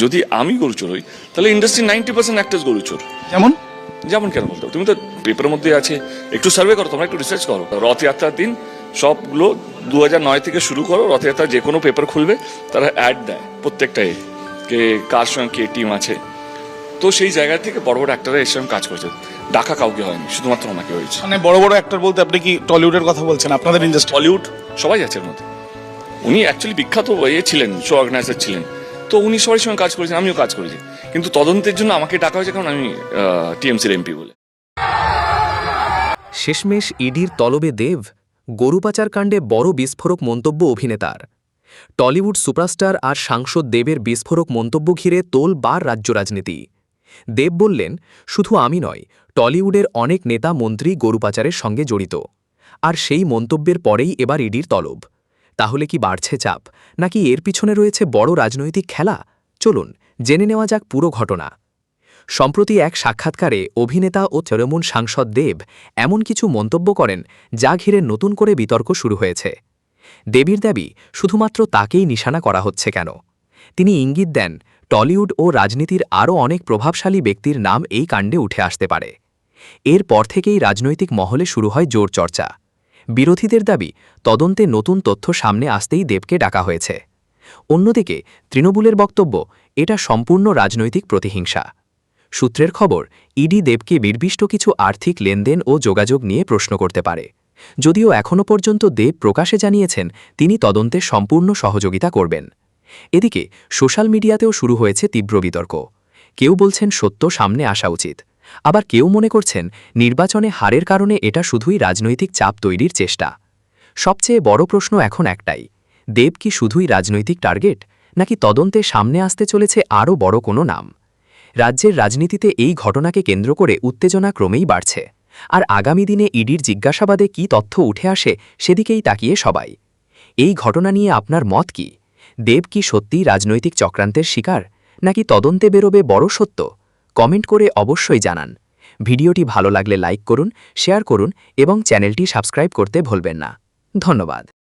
যদি আমি গরু চোর হই তাহলে ইন্ডাস্ট্রি 90% অ্যাক্টার্স গরু চোর। যেমন যেমন কেন বলতে হবে? তুমি তো পেপারের মধ্যে আছে, একটু সার্ভে করো, তোমরা একটু রিসার্চ করো। রথযাত্রার দিন সবগুলো 2009 থেকে শুরু করো, রথযাত্রা যে কোনো পেপার খুলবে তারা অ্যাড দেয় প্রত্যেকটা কে কার সঙ্গে কে টিম আছে। তো সেই জায়গা থেকে বড় বড় অ্যাক্টাররা এর সঙ্গে কাজ করেছে, ডাকা কাউকে হয়নি, শুধুমাত্র ওনাকে হয়েছে। মানে বড় বড় অ্যাক্টর বলতে আপনি কি টলিউডের কথা বলছেন? আপনাদের ইন্ডাস্ট্রি বলিউড সবাই আছে এর মধ্যে। উনি অ্যাকচুয়ালি বিখ্যাত ছিলেন, শো অর্গানাইজার ছিলেন, তো উনি সবার সঙ্গে কাজ করেছেন, আমিও কাজ করেছি। কিন্তু তদন্তের জন্য আমাকে ডাকা হয়েছে কারণ আমি টিএমসির এমপি বলে। শেষমেশ ইডির তলবে দেব, গরু পাচার কাণ্ডে বড় বিস্ফোরক মন্তব্য অভিনেতার। টলিউড সুপারস্টার আর সাংসদ দেবের বিস্ফোরক মন্তব্য ঘিরে তোলবার রাজ্য রাজনীতি। দেব বললেন, শুধু আমি নয়, টলিউডের অনেক নেতা মন্ত্রী গরু পাচারের সঙ্গে জড়িত। আর সেই মন্তব্যের পরেই এবার ইডির তলব। তাহলে কি বাড়ছে চাপ, নাকি এর পিছনে রয়েছে বড় রাজনৈতিক খেলা? চলুন জেনে নেওয়া যাক পুরো ঘটনা। সম্প্রতি এক সাক্ষাৎকারে অভিনেতা ও তৃণমূল সাংসদ দেব এমন কিছু মন্তব্য করেন যা ঘিরে নতুন করে বিতর্ক শুরু হয়েছে। দেবীর দাবি, শুধুমাত্র তাকেই নিশানা করা হচ্ছে কেন। তিনি ইঙ্গিত দেন, টলিউড ও রাজনীতির আরও অনেক প্রভাবশালী ব্যক্তির নাম এই কাণ্ডে উঠে আসতে পারে। এরপর থেকেই রাজনৈতিক মহলে শুরু হয় জোর চর্চা। বিরোধীদের দাবি, তদন্তে নতুন তথ্য সামনে আসতেই দেবকে ডাকা হয়েছে। অন্যদিকে তৃণমূলের বক্তব্য, এটা সম্পূর্ণ রাজনৈতিক প্রতিহিংসা। সূত্রের খবর, ইডি দেবকে নির্দিষ্ট কিছু আর্থিক লেনদেন ও যোগাযোগ নিয়ে প্রশ্ন করতে পারে। যদিও এখনও পর্যন্ত দেব প্রকাশে জানিয়েছেন তিনি তদন্তে সম্পূর্ণ সহযোগিতা করবেন। এদিকে সোশ্যাল মিডিয়াতেও শুরু হয়েছে তীব্র বিতর্ক। কেউ বলছেন সত্য সামনে আসা উচিত, আবার কেউ মনে করছেন নির্বাচনে হারের কারণে এটা শুধুই রাজনৈতিক চাপ তৈরির চেষ্টা। সবচেয়ে বড় প্রশ্ন এখন একটাই, দেব কি শুধুই রাজনৈতিক টার্গেট, নাকি তদন্তে সামনে আসতে চলেছে আরও বড় কোনো নাম? রাজ্যের রাজনীতিতে এই ঘটনাকে কেন্দ্র করে উত্তেজনা ক্রমেই বাড়ছে, আর আগামী দিনে ইডির জিজ্ঞাসাবাদে কী তথ্য উঠে আসে সেদিকেই তাকিয়ে সবাই। এই ঘটনা নিয়ে আপনার মত কি? দেব কি সত্যিই রাজনৈতিক চক্রান্তের শিকার, নাকি তদন্তে বেরোবে বড় সত্য? কমেন্ট করে অবশ্যই জানান। ভিডিওটি ভালো লাগলে লাইক করুন, শেয়ার করুন এবং চ্যানেলটি সাবস্ক্রাইব করতে ভুলবেন না। ধন্যবাদ।